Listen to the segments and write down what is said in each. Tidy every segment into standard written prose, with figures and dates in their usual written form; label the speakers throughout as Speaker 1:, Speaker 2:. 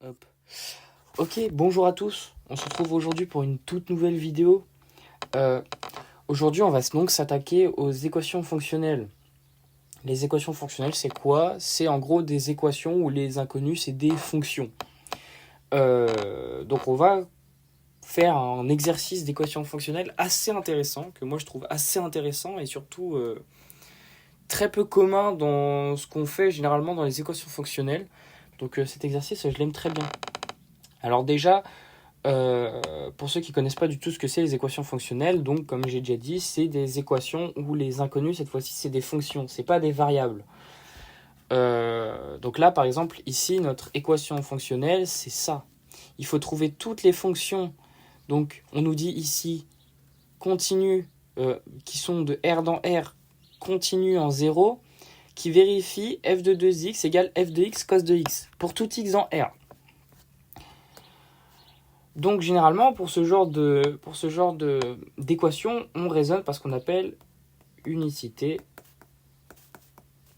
Speaker 1: Hop. Ok, bonjour à tous. On se retrouve aujourd'hui pour une toute nouvelle vidéo. Aujourd'hui, on va donc s'attaquer aux équations fonctionnelles. Les équations fonctionnelles, c'est quoi? C'est en gros des équations où les inconnus, c'est des fonctions. Donc on va faire un exercice d'équation fonctionnelle assez intéressant, que moi je trouve assez intéressant et surtout très peu commun dans ce qu'on fait généralement dans les équations fonctionnelles. Donc cet exercice, je l'aime très bien. Alors déjà, pour ceux qui ne connaissent pas du tout ce que c'est les équations fonctionnelles, donc comme j'ai déjà dit, c'est des équations où les inconnus, cette fois-ci, c'est des fonctions, c'est pas des variables. Donc là, par exemple, ici, notre équation fonctionnelle, c'est ça. Il faut trouver toutes les fonctions. Donc, on nous dit ici, continue, qui sont de R dans R, continue en 0, qui vérifie f de 2x égale f de x cos de x, pour tout x en R. Donc généralement, pour ce genre d'équation, on raisonne par ce qu'on appelle unicité,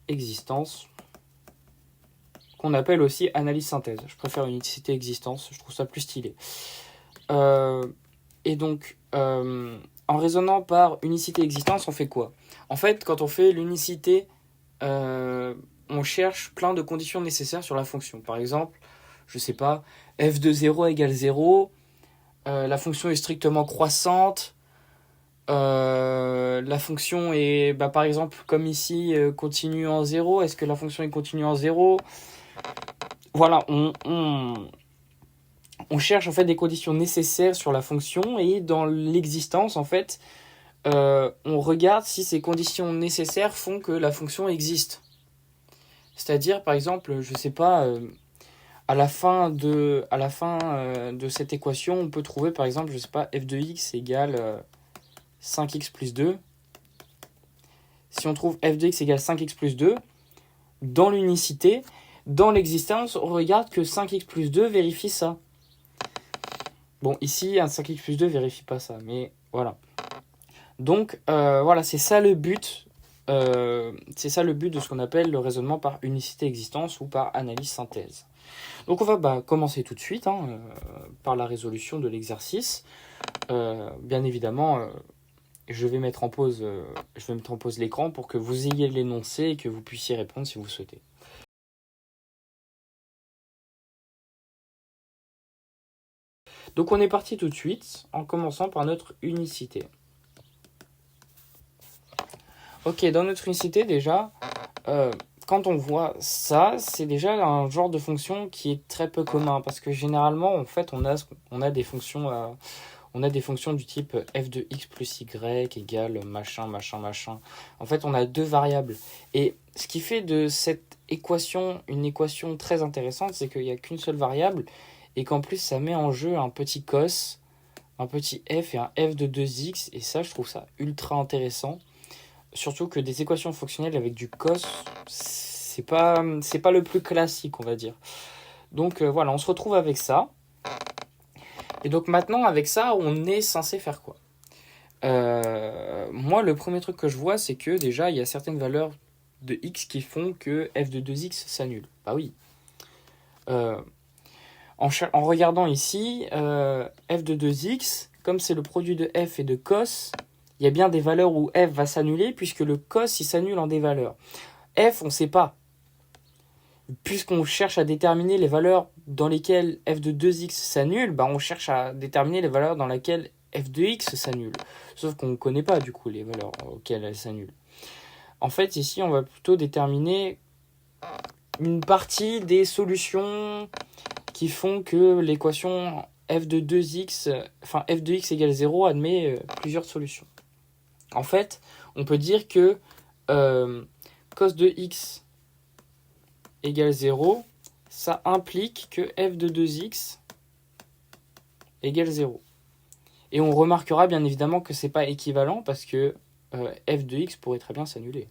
Speaker 1: existence, qu'on appelle aussi analyse synthèse. Je préfère unicité, existence, je trouve ça plus stylé. Et donc, en raisonnant par unicité, existence, on fait quoi? En fait, quand on fait l'unicité, on cherche plein de conditions nécessaires sur la fonction. Par exemple, je sais pas, f de 0 égale 0, la fonction est strictement croissante, la fonction est, par exemple, comme ici, continue en 0. Est-ce que la fonction est continue en 0? Voilà, on cherche en fait des conditions nécessaires sur la fonction et dans l'existence, en fait, on regarde si ces conditions nécessaires font que la fonction existe. C'est-à-dire, par exemple, je sais pas, à la fin de cette équation, on peut trouver, par exemple, je sais pas, f de x égale 5x plus 2. Si on trouve f de x égale 5x plus 2, dans l'unicité, dans l'existence, on regarde que 5x plus 2 vérifie ça. Bon, ici, un 5x plus 2 vérifie pas ça, mais voilà. Donc, voilà, c'est ça le but. C'est ça le but de ce qu'on appelle le raisonnement par unicité-existence ou par analyse-synthèse. Donc, on va commencer tout de suite par la résolution de l'exercice. Bien évidemment, je vais mettre en pause l'écran pour que vous ayez l'énoncé et que vous puissiez répondre si vous souhaitez. Donc on est parti tout de suite en commençant par notre unicité. Ok, dans notre unicité déjà, quand on voit ça, c'est déjà un genre de fonction qui est très peu commun parce que généralement en fait on a des fonctions du type f de x plus y égale machin machin machin. En fait on a deux variables et ce qui fait de cette équation une équation très intéressante, c'est qu'il n'y a qu'une seule variable et qu'en plus ça met en jeu un petit cos, un petit f et un f de 2x, et ça je trouve ça ultra intéressant. Surtout que des équations fonctionnelles avec du cos, c'est pas le plus classique, on va dire. Donc voilà, on se retrouve avec ça. Et donc maintenant, avec ça, on est censé faire quoi? Moi, le premier truc que je vois, c'est que déjà, il y a certaines valeurs de x qui font que f de 2x s'annule. Bah oui. En regardant ici, f de 2x, comme c'est le produit de f et de cos, il y a bien des valeurs où f va s'annuler puisque le cos il s'annule en des valeurs. F, on ne sait pas. Puisqu'on cherche à déterminer les valeurs dans lesquelles f de 2x s'annule, on cherche à déterminer les valeurs dans lesquelles f de x s'annule. Sauf qu'on ne connaît pas du coup les valeurs auxquelles elle s'annule. En fait, ici, on va plutôt déterminer une partie des solutions qui font que l'équation f de 2x, enfin f de x égale 0 admet plusieurs solutions. En fait, on peut dire que cos de x égale 0, ça implique que f de 2x égale 0. Et on remarquera bien évidemment que ce n'est pas équivalent parce que f de x pourrait très bien s'annuler.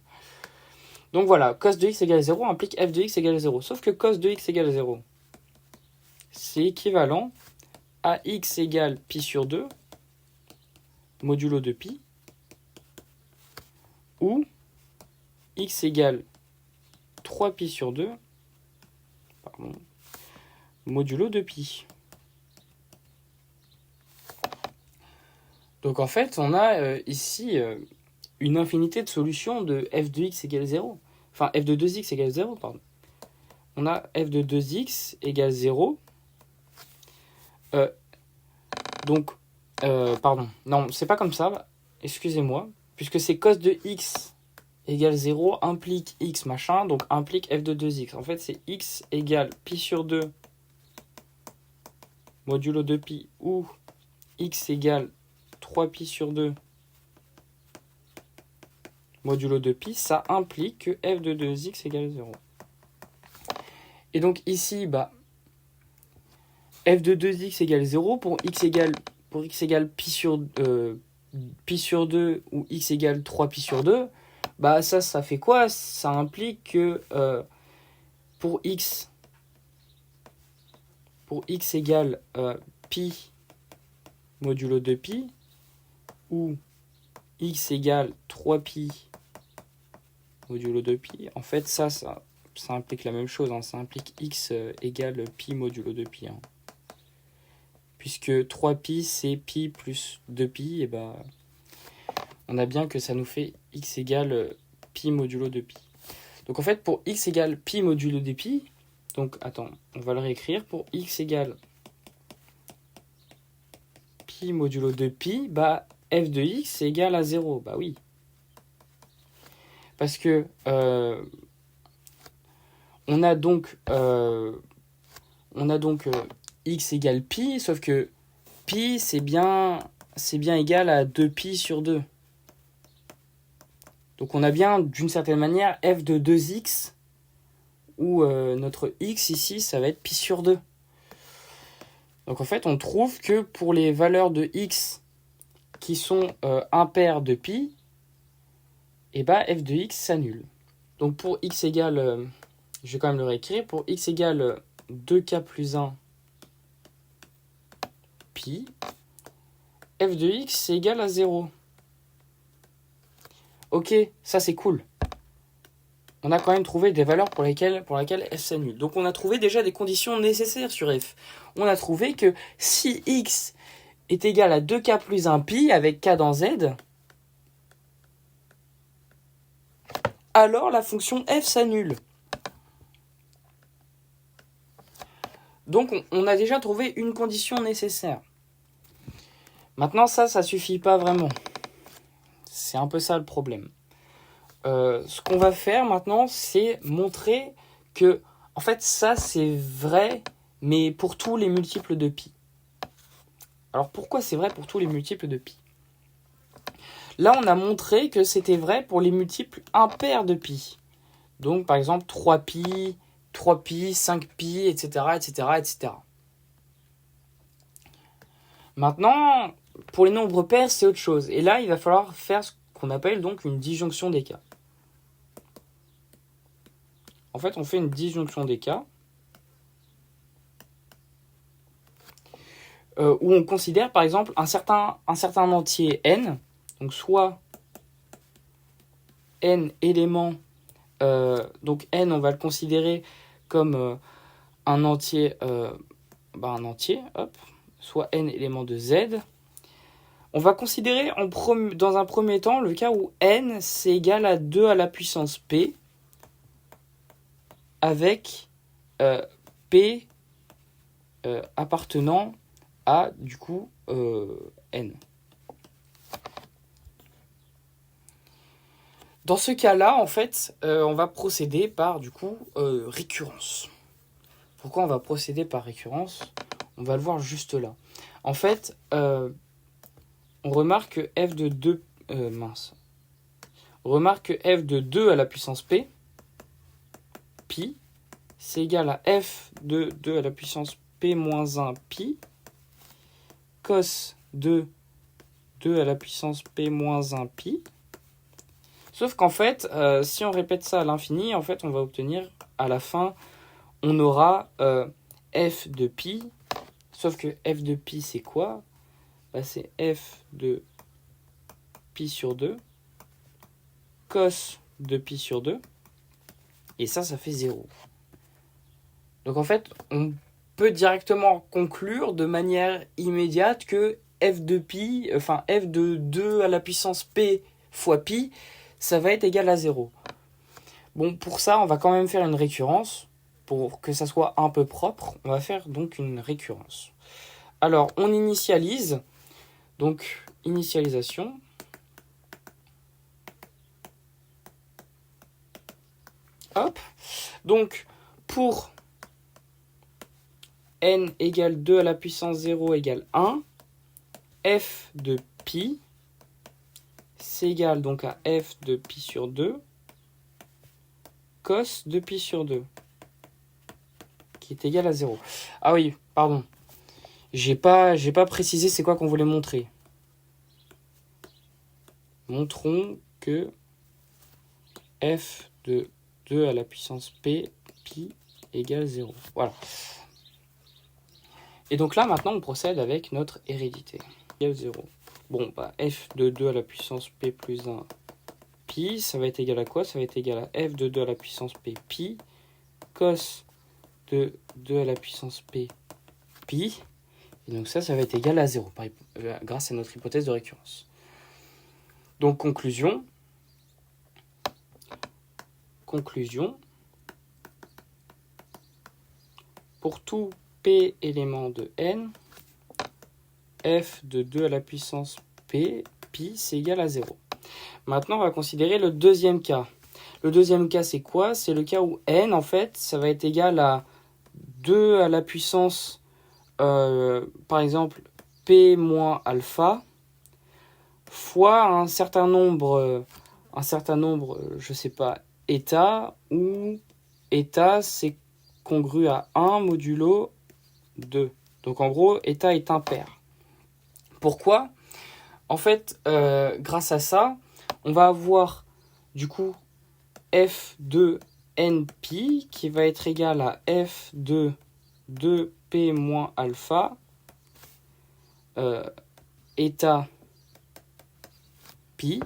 Speaker 1: Donc voilà, cos de x égale 0 implique f de x égale 0. Sauf que cos de x égale 0, c'est équivalent à x égale pi sur 2, modulo de pi, ou x égale 3pi sur 2, pardon, modulo de pi. Donc en fait, on a ici une infinité de solutions de f de x égale 0. Enfin, f de 2x égale 0, pardon. On a f de 2x égale 0. Pardon. Non, c'est pas comme ça. Excusez-moi. Puisque c'est cos de x égale 0 implique x machin, donc implique f de 2x. En fait, c'est x égale pi sur 2 modulo de pi ou x égale 3pi sur 2 modulo de pi, ça implique que f de 2x égale 0. Et donc ici, f de 2x égale 0 pour x égale pi sur 2 ou x égale 3pi sur 2, ça fait quoi? Ça implique que pour x égale pi modulo de pi ou x égale 3pi modulo de pi, en fait ça implique la même chose, hein. Ça implique x égale pi modulo de pi, hein. Puisque 3pi c'est pi plus 2pi, et on a bien que ça nous fait x égale pi modulo de pi. Donc en fait pour x égale pi modulo de pi, donc attends, on va le réécrire, pour x égale pi modulo de pi, f de x est égal à 0, oui. Parce que on a donc x égale pi, sauf que pi c'est bien égal à 2pi sur 2. Donc on a bien d'une certaine manière f de 2x où notre x ici ça va être pi sur 2. Donc en fait on trouve que pour les valeurs de x qui sont impaires de pi, f de x s'annule. Donc pour x égale, je vais quand même le réécrire, pour x égale 2k plus 1 pi, f de x c'est égal à 0. Ok, ça c'est cool. On a quand même trouvé des valeurs pour lesquelles f s'annule. Donc on a trouvé déjà des conditions nécessaires sur f. On a trouvé que si x est égal à 2k plus 1 pi avec k dans z, alors la fonction f s'annule. Donc on a déjà trouvé une condition nécessaire. Maintenant ça suffit pas vraiment. C'est un peu ça le problème. Ce qu'on va faire maintenant, c'est montrer que en fait ça c'est vrai, mais pour tous les multiples de pi. Alors pourquoi c'est vrai pour tous les multiples de pi? Là on a montré que c'était vrai pour les multiples impairs de pi. Donc par exemple 3pi, 5pi, etc. etc. Maintenant, pour les nombres pairs, c'est autre chose. Et là, il va falloir faire ce qu'on appelle donc une disjonction des cas. En fait, on fait une disjonction des cas où on considère par exemple un certain entier n, donc soit n éléments, donc n on va le considérer comme un entier, soit n éléments de z. On va considérer dans un premier temps le cas où n c'est égal à 2 à la puissance p avec p appartenant à du coup n. Dans ce cas-là, en fait, on va procéder par du coup récurrence. Pourquoi on va procéder par récurrence? On va le voir juste là. En fait, on remarque que f de 2 On remarque que f de 2 à la puissance p, pi, c'est égal à f de 2 à la puissance p moins 1 pi, cos de 2 à la puissance p moins 1 pi. Sauf qu'en fait, si on répète ça à l'infini, en fait, on va obtenir, à la fin, on aura f de pi, sauf que f de pi, c'est quoi? C'est f de pi sur 2, cos de pi sur 2, et ça fait 0. Donc en fait, peut directement conclure de manière immédiate que f de pi, enfin f de 2 à la puissance p fois pi, ça va être égal à 0. Bon, pour ça, on va quand même faire une récurrence. Pour que ça soit un peu propre, on va faire donc une récurrence. Alors, on initialise. Donc, initialisation. Hop. Donc, pour n égale 2 à la puissance 0 égale 1, f de pi, c'est égal donc à f de pi sur 2, cos de pi sur 2, qui est égal à 0. Ah oui, pardon. J'ai pas précisé c'est quoi qu'on voulait montrer. Montrons que f de 2 à la puissance p, pi, égale 0. Voilà. Et donc là, maintenant, on procède avec notre hérédité. Égale 0. Bon, bah, f de 2 à la puissance p plus 1 pi, ça va être égal à quoi? Ça va être égal à f de 2 à la puissance p pi, cos de 2 à la puissance p pi. Et donc ça va être égal à 0, grâce à notre hypothèse de récurrence. Donc conclusion. Pour tout p éléments de n, f de 2 à la puissance p, pi, c'est égal à 0. Maintenant, on va considérer le deuxième cas. Le deuxième cas, c'est quoi? C'est le cas où n, en fait, ça va être égal à 2 à la puissance, par exemple, p moins alpha, fois un certain nombre, je sais pas, état, où état, c'est congru à 1 modulo 2. Donc, en gros, état est impair. Pourquoi? En fait, grâce à ça, on va avoir du coup f de npi qui va être égal à f de 2p moins alpha état pi.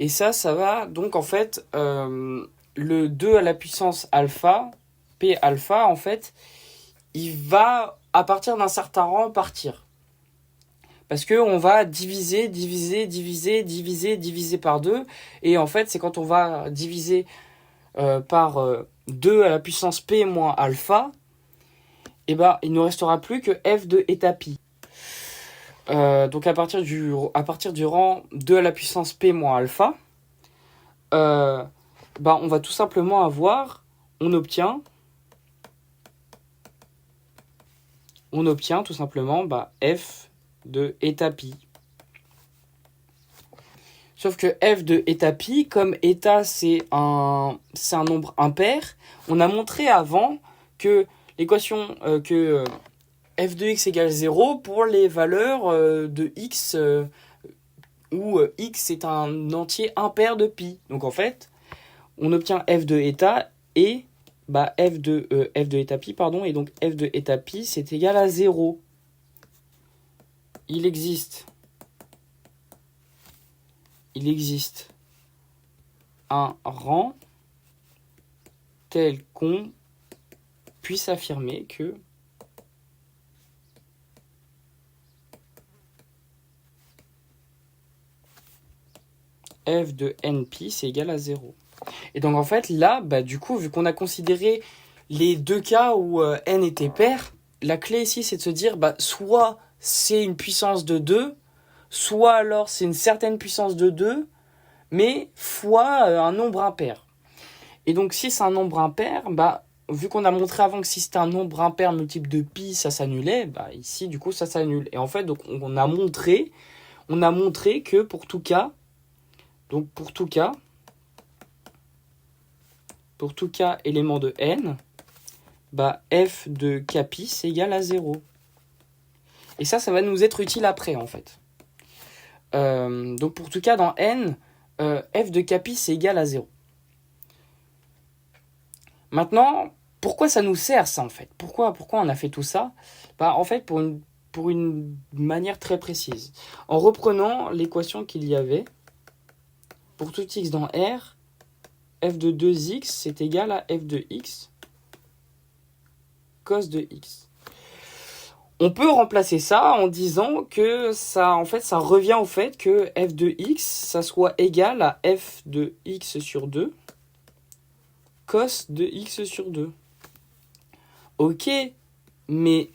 Speaker 1: Et ça va donc en fait le 2 à la puissance alpha, p alpha en fait, il va à partir d'un certain rang partir. Parce qu'on va diviser par 2. Et en fait, c'est quand on va diviser par 2 à la puissance p moins alpha, et ben, il ne nous restera plus que f de état pi. Donc à partir du rang 2 à la puissance p moins alpha, on va tout simplement avoir, on obtient tout simplement f de état pi. Sauf que f de état pi, comme état c'est un nombre impair, on a montré avant que l'équation que f de x égale 0 pour les valeurs de x où x est un entier impair de pi. Donc en fait, on obtient f de état et f de état pi, pardon, et donc f de état pi c'est égal à 0. Il existe un rang tel qu'on puisse affirmer que f de npi c'est égal à 0. Et donc en fait là, du coup, vu qu'on a considéré les deux cas où n était pair, la clé ici c'est de se dire soit c'est une puissance de 2, soit alors c'est une certaine puissance de 2, mais fois un nombre impair. Et donc si c'est un nombre impair, vu qu'on a montré avant que si c'était un nombre impair multiple de pi, ça s'annulait, ici du coup ça s'annule. Et en fait, donc on a montré que pour tout cas élément de n, f de kpi c'est égal à 0. Et ça va nous être utile après en fait. Donc pour tout cas dans n, f de kpi c'est égal à 0. Maintenant, pourquoi ça nous sert ça en fait? Pourquoi on a fait tout ça? En fait pour une manière très précise. En reprenant l'équation qu'il y avait, pour tout x dans R, f de 2x c'est égal à f de x cos de x. On peut remplacer ça en disant que ça, en fait, ça revient au fait que f de x, ça soit égal à f de x sur 2 cos de x sur 2. Ok, mais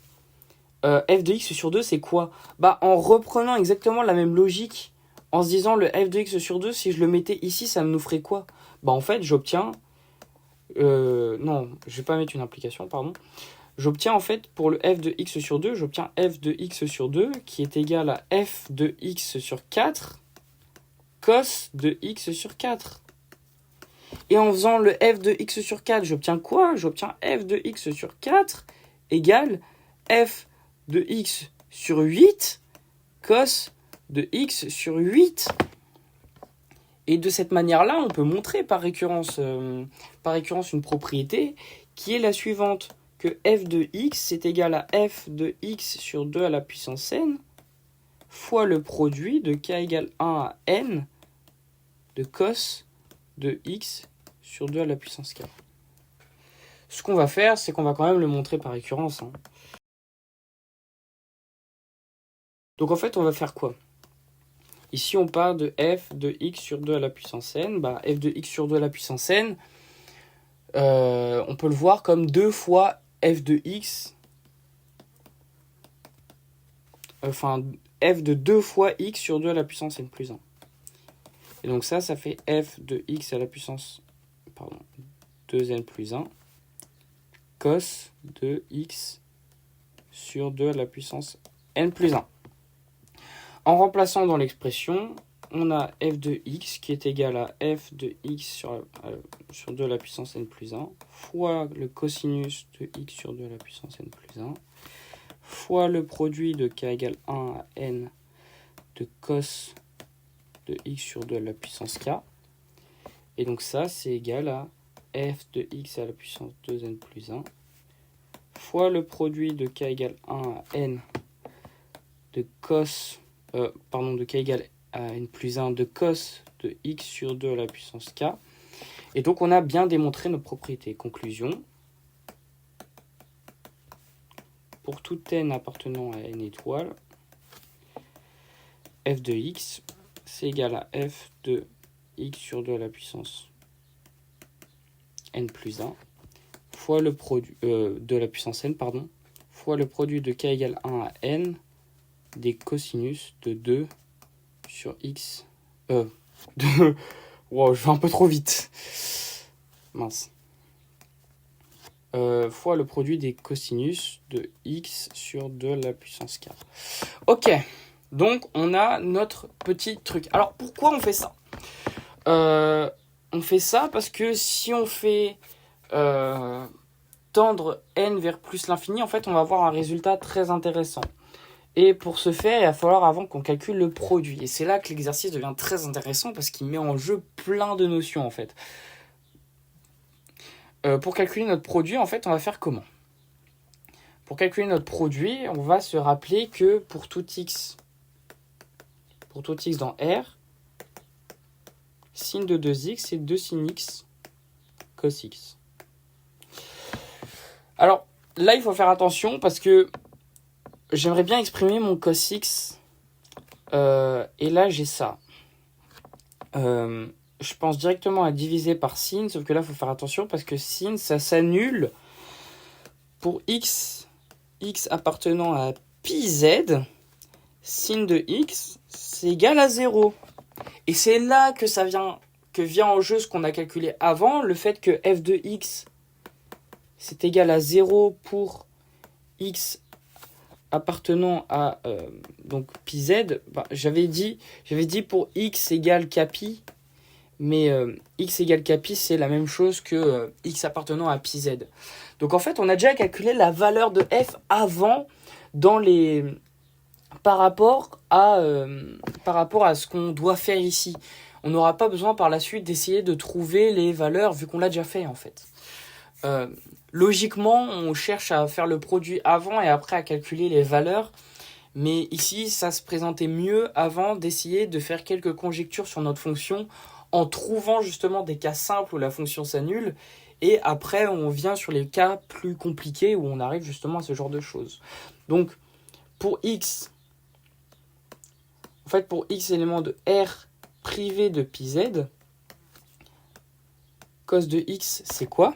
Speaker 1: f de x sur 2, c'est quoi? Bah, en reprenant exactement la même logique, en se disant le f de x sur 2, si je le mettais ici, ça nous ferait quoi? Bah, en fait, j'obtiens... non, je vais pas mettre une implication, pardon. J'obtiens en fait, pour le f de x sur 2, j'obtiens f de x sur 2 qui est égal à f de x sur 4 cos de x sur 4. Et en faisant le f de x sur 4, j'obtiens quoi? J'obtiens f de x sur 4 égale f de x sur 8 cos de x sur 8. Et de cette manière-là, on peut montrer par récurrence une propriété qui est la suivante, que f de x est égal à f de x sur 2 à la puissance n fois le produit de k égale 1 à n de cos de x sur 2 à la puissance k. Ce qu'on va faire, c'est qu'on va quand même le montrer par récurrence. Donc en fait, on va faire quoi? Ici, on part de f de x sur 2 à la puissance n. Bah, f de x sur 2 à la puissance n, on peut le voir comme 2 fois f de x, enfin f de 2 fois x sur 2 à la puissance n plus 1. Et donc ça fait f de x à la puissance 2n plus 1 cos de x sur 2 à la puissance n plus 1. En remplaçant dans l'expression, on a f de x qui est égal à f de x sur 2 à la puissance n plus 1 fois le cosinus de x sur 2 à la puissance n plus 1 fois le produit de k égale 1 à n de cos de x sur 2 à la puissance k. Et donc ça, c'est égal à f de x à la puissance 2n plus 1 fois le produit de k égale 1 à n de cos, de k égale à n plus 1 de cos de x sur 2 à la puissance k. Et donc on a bien démontré nos propriétés. Conclusion. Pour tout n appartenant à n étoiles, f de x, c'est égal à f de x sur 2 à la puissance n plus 1 fois le produit de la puissance n, fois le produit de k égale 1 à n des cosinus de 2 sur x. Wow, je vais un peu trop vite. Mince. Fois le produit des cosinus de x sur 2 à la puissance k. Ok, donc on a notre petit truc. Alors pourquoi on fait ça? On fait ça parce que si on fait tendre n vers plus l'infini, en fait on va avoir un résultat très intéressant. Et pour ce faire, il va falloir avant qu'on calcule le produit. Et c'est là que l'exercice devient très intéressant parce qu'il met en jeu plein de notions en fait. Pour calculer notre produit, en fait, on va faire comment? Pour calculer notre produit, on va se rappeler que pour tout x dans R, sin de 2x, c'est 2 sin x cos x. Alors, là, il faut faire attention parce que j'aimerais bien exprimer mon cos x. Et là, j'ai ça. Je pense directement à diviser par sin, sauf que là, il faut faire attention parce que sin, ça s'annule pour x appartenant à pi z. Sin de x, c'est égal à 0. Et c'est là que vient en jeu ce qu'on a calculé avant, le fait que f de x, c'est égal à 0 pour x appartenant à donc pi z. J'avais dit pour x égale kpi, mais x égale kpi, c'est la même chose que x appartenant à pi z. Donc en fait, on a déjà calculé la valeur de f avant par rapport à ce qu'on doit faire ici. On n'aura pas besoin par la suite d'essayer de trouver les valeurs vu qu'on l'a déjà fait en fait. Logiquement, on cherche à faire le produit avant et après à calculer les valeurs. Mais ici, ça se présentait mieux avant d'essayer de faire quelques conjectures sur notre fonction en trouvant justement des cas simples où la fonction s'annule Et après, on vient sur les cas plus compliqués où on arrive justement à ce genre de choses. Donc, pour x, en fait, pour x éléments de R privé de pi z, cos de x, c'est quoi?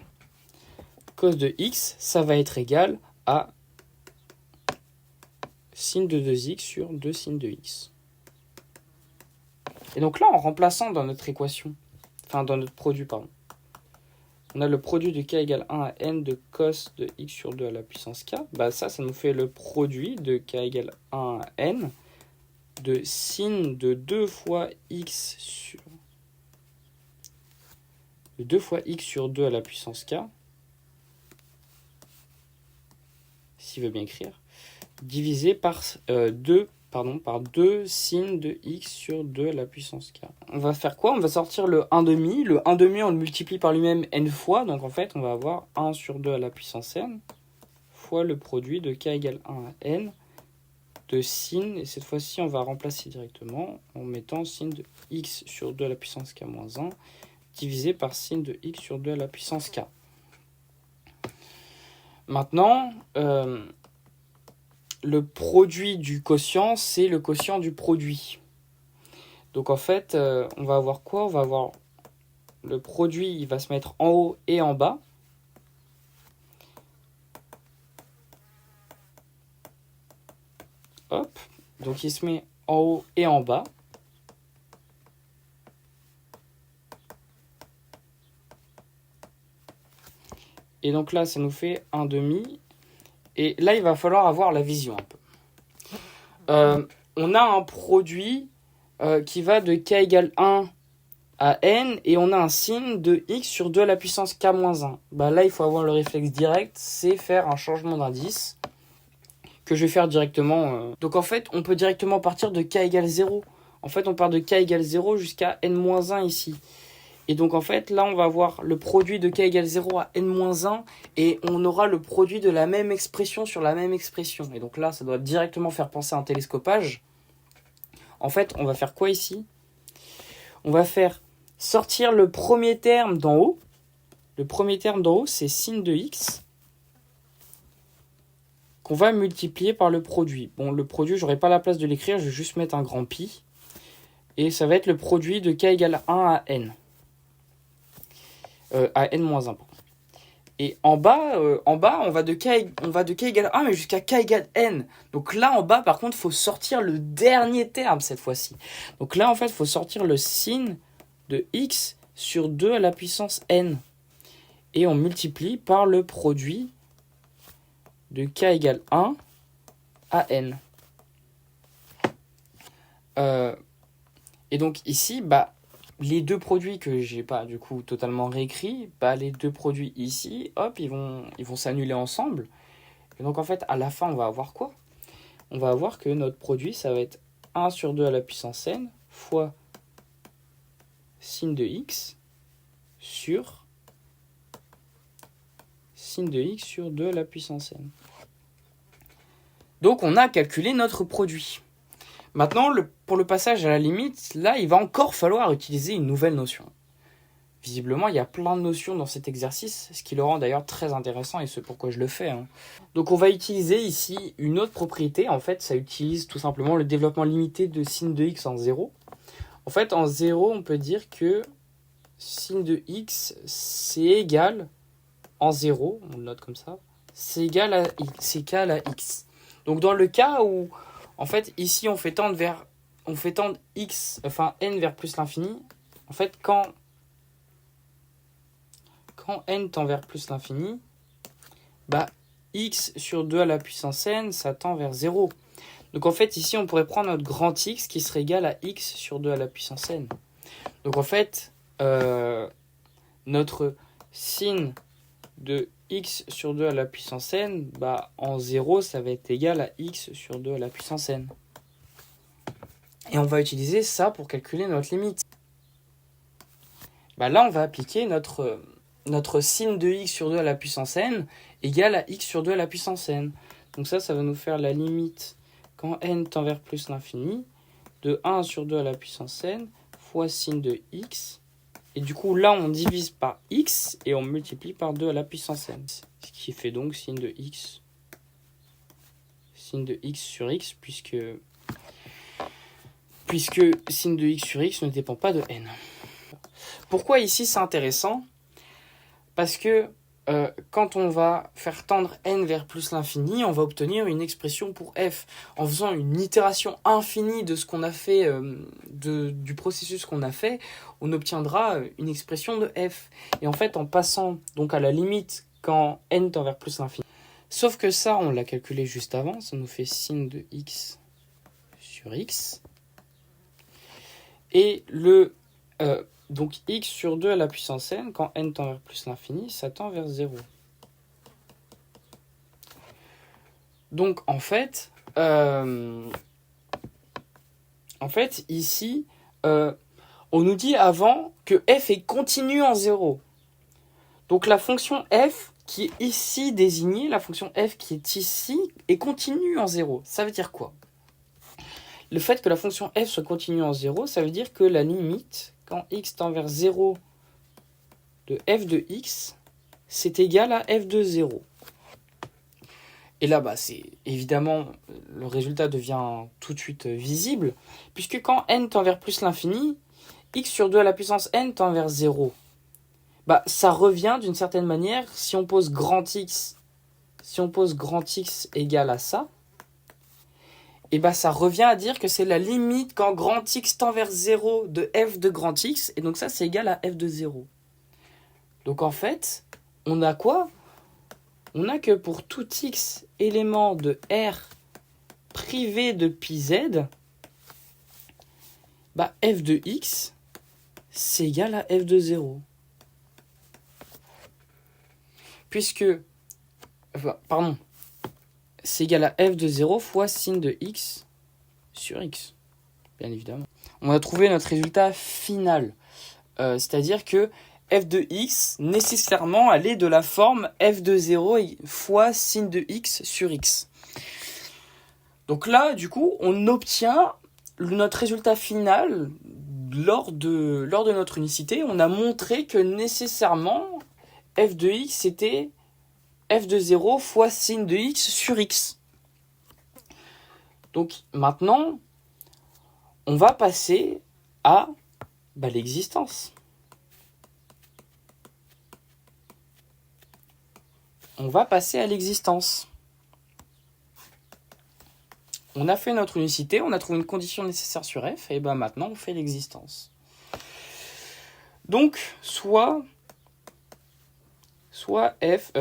Speaker 1: Cos de x, ça va être égal à sin de 2x sur 2 sin de x. Et donc là, en remplaçant dans notre équation, enfin dans notre produit, pardon, on a le produit de k égale 1 à n de cos de x sur 2 à la puissance k. Bah ça nous fait le produit de k égale 1 à n de sin de 2 fois x sur 2 à la puissance k, s'il veut bien écrire, divisé par 2 sin de x sur 2 à la puissance k. On va faire quoi? On va sortir le 1/2. Le 1/2, on le multiplie par lui-même n fois. Donc en fait, on va avoir 1 sur 2 à la puissance n fois le produit de k égale 1 à n de sin. Et cette fois-ci, on va remplacer directement en mettant sin de x sur 2 à la puissance k moins 1 divisé par sin de x sur 2 à la puissance k. Maintenant, le produit du quotient, c'est le quotient du produit. Donc en fait, on va avoir quoi? On va avoir le produit, il va se mettre en haut et en bas. Hop, donc il se met en haut et en bas. Et donc là, ça nous fait 1/2. Et là, il va falloir avoir la vision un peu. On a un produit qui va de k égale 1 à n, et on a un signe de x sur 2 à la puissance k moins 1. Bah là, il faut avoir le réflexe direct, c'est faire un changement d'indice, que je vais faire directement. Donc en fait, on peut directement partir de k égale 0. En fait, on part de k égale 0 jusqu'à n-1 ici. Et donc en fait, là, on va avoir le produit de k égale 0 à n-1, et on aura le produit de la même expression sur la même expression. Et donc là, ça doit directement faire penser à un télescopage. En fait, on va faire quoi ici? On va faire sortir le premier terme d'en haut. Le premier terme d'en haut, c'est sin de x, qu'on va multiplier par le produit. Bon, le produit, j'aurai pas la place de l'écrire, je vais juste mettre un grand pi. Et ça va être le produit de k égale 1 à n. À n-1. Et en bas, on va de k égale 1, mais jusqu'à k égale n. Donc là, en bas, par contre, il faut sortir le dernier terme cette fois-ci. Donc là, en fait, il faut sortir le sin de x sur 2 à la puissance n. Et on multiplie par le produit de k égale 1 à n. Et donc ici, bah, les deux produits que j'ai pas du coup totalement réécrits, bah, les deux produits ici, hop, ils vont s'annuler ensemble. Et donc en fait, à la fin, on va avoir quoi? On va avoir que notre produit, ça va être 1 sur 2 à la puissance n fois sin de x sur sin de x sur 2 à la puissance n. Donc on a calculé notre produit. Maintenant, pour le passage à la limite, là, il va encore falloir utiliser une nouvelle notion. Visiblement, il y a plein de notions dans cet exercice, ce qui le rend d'ailleurs très intéressant et c'est pourquoi je le fais. Donc on va utiliser ici une autre propriété. En fait, ça utilise tout simplement le développement limité de sin de x en 0. En fait, en 0, on peut dire que sin de x, c'est égal, en 0, on le note comme ça, c'est égal à x, c'est égal à x. Donc dans le cas où, en fait, ici, on fait tendre x, enfin n vers plus l'infini, en fait, quand n tend vers plus l'infini, bah, x sur 2 à la puissance n, ça tend vers 0. Donc en fait, ici, on pourrait prendre notre grand x qui serait égal à x sur 2 à la puissance n. Donc en fait, notre sin de x sur 2 à la puissance n, bah, en 0, ça va être égal à x sur 2 à la puissance n. Et on va utiliser ça pour calculer notre limite. Bah, là, on va appliquer notre sin de x sur 2 à la puissance n égale à x sur 2 à la puissance n. Donc ça va nous faire la limite quand n tend vers plus l'infini de 1 sur 2 à la puissance n fois sin de x Et du coup, là, on divise par x et on multiplie par 2 à la puissance n. Ce qui fait donc sin de x sur x, puisque sin de x sur x ne dépend pas de n. Pourquoi ici c'est intéressant? Parce que quand on va faire tendre n vers plus l'infini, on va obtenir une expression pour f. En faisant une itération infinie de ce qu'on a fait, du processus qu'on a fait, on obtiendra une expression de f. Et en fait, en passant donc à la limite quand n tend vers plus l'infini, sauf que ça, on l'a calculé juste avant, ça nous fait sin de x sur x. Et donc x sur 2 à la puissance n, quand n tend vers plus l'infini, ça tend vers 0. Donc en fait ici, on nous dit avant que f est continu en 0. Donc la fonction f qui est ici désignée, la fonction f qui est ici, est continue en 0. Ça veut dire quoi? Le fait que la fonction f soit continue en 0, ça veut dire que la limite, quand x tend vers 0 de f de x, c'est égal à f de 0. Et là, c'est évidemment, le résultat devient tout de suite visible, puisque quand n tend vers plus l'infini, x sur 2 à la puissance n tend vers 0. Ça revient d'une certaine manière, si on pose grand x égale à ça, et ça revient à dire que c'est la limite quand grand x tend vers 0 de f de grand x, et donc ça c'est égal à f de 0. Donc en fait, on a quoi? On a que pour tout x élément de R privé de pi z, f de x, c'est égal à f de 0. C'est égal à f de 0 fois sin de x sur x, bien évidemment. On a trouvé notre résultat final, c'est-à-dire que f de x, nécessairement, allait de la forme f de 0 fois sin de x sur x. Donc là, du coup, on obtient notre résultat final lors de notre unicité. On a montré que nécessairement, f de x était f de 0 fois sin de x sur x. Donc maintenant, on va passer à l'existence. On va passer à l'existence. On a fait notre unicité, on a trouvé une condition nécessaire sur f, et maintenant on fait l'existence. Donc, soit f,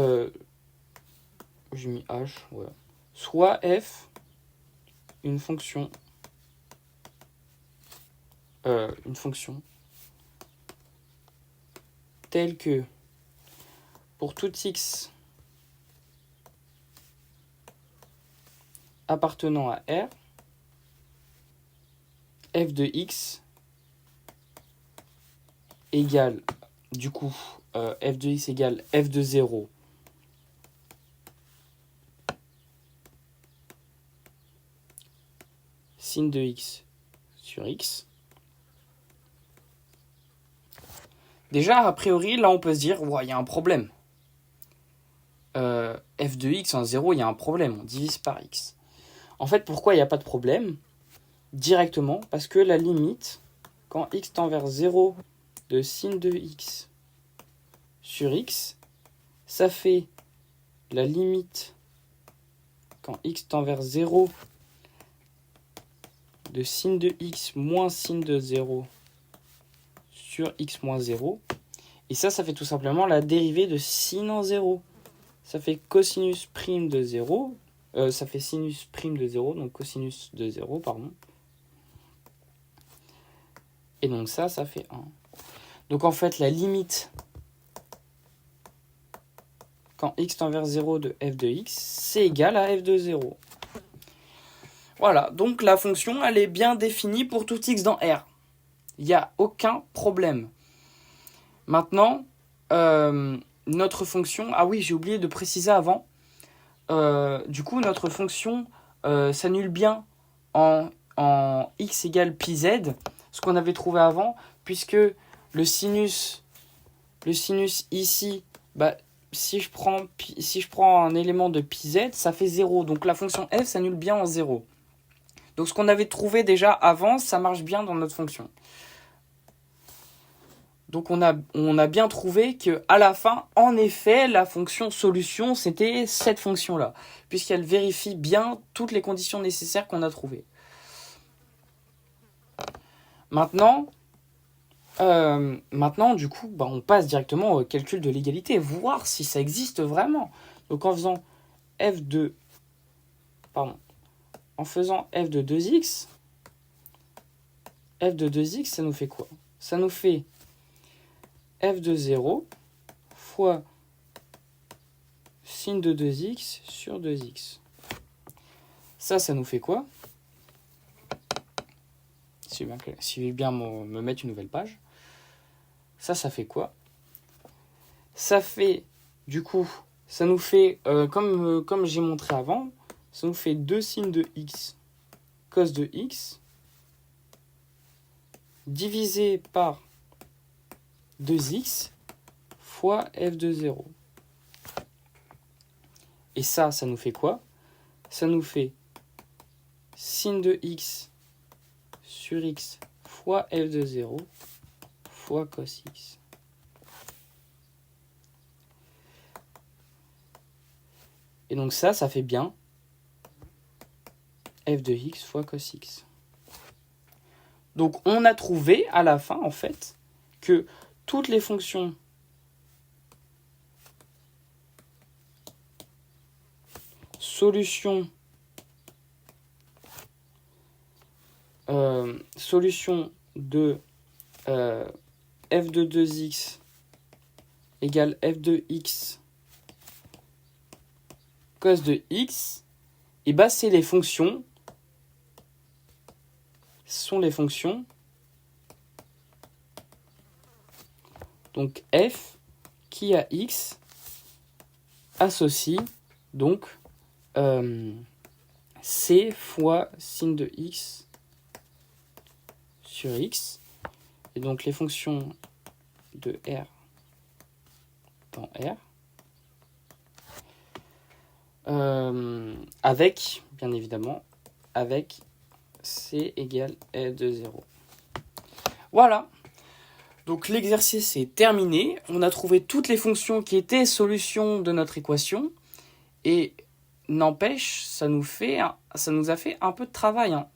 Speaker 1: j'ai mis h, voilà. Soit f, une fonction telle que pour tout x appartenant à R, f de x égale, du coup, f de x égale f de 0 sin de x sur x. Déjà, a priori, là, on peut se dire, il y a un problème. F de x en 0, il y a un problème, on divise par x. En fait, pourquoi il n'y a pas de problème? Directement, parce que la limite, quand x tend vers 0 de sin de x sur x, ça fait la limite, quand x tend vers 0 de sin de x moins sin de 0 sur x moins 0. Et ça fait tout simplement la dérivée de sin en 0. Ça fait cosinus prime de 0. Ça fait sinus prime de 0, donc cosinus de 0, pardon. Et donc ça fait 1. Donc en fait, la limite, quand x tend vers 0 de f de x, c'est égal à f de 0. Voilà, donc la fonction, elle est bien définie pour tout x dans R. Il n'y a aucun problème. Maintenant, notre fonction... Ah oui, j'ai oublié de préciser avant. Du coup, notre fonction s'annule bien en x égale pi z, ce qu'on avait trouvé avant, puisque le sinus ici, bah, si je prends un élément de πz, ça fait 0. Donc la fonction f s'annule bien en 0. Donc ce qu'on avait trouvé déjà avant, ça marche bien dans notre fonction. Donc on a bien trouvé qu'à la fin, en effet, la fonction solution, c'était cette fonction-là, puisqu'elle vérifie bien toutes les conditions nécessaires qu'on a trouvées. Maintenant, du coup, bah, on passe directement au calcul de l'égalité, voir si ça existe vraiment. Donc en faisant f de 2x, ça nous fait quoi? Ça nous fait f de 0 fois sin de 2x sur 2x. Ça nous fait quoi? Suivez bien me mettre une nouvelle page. Ça fait quoi? Ça fait, du coup, ça nous fait, comme j'ai montré avant, ça nous fait 2 sin de x cos de x divisé par 2x fois f de 0. Et ça nous fait quoi? Ça nous fait sin de x sur x fois f de 0 fois cos x. Et donc ça fait bien f de x fois cos x. Donc on a trouvé à la fin, en fait, que toutes les fonctions solution de f de 2x égale f de x cos de x, et bah c'est les fonctions, donc f qui a x associe donc c fois sin de x sur x, et donc les fonctions de R dans R, avec, bien évidemment, avec C égale F de 0. Voilà. Donc l'exercice est terminé. On a trouvé toutes les fonctions qui étaient solutions de notre équation. Et n'empêche, ça nous a fait un peu de travail, hein.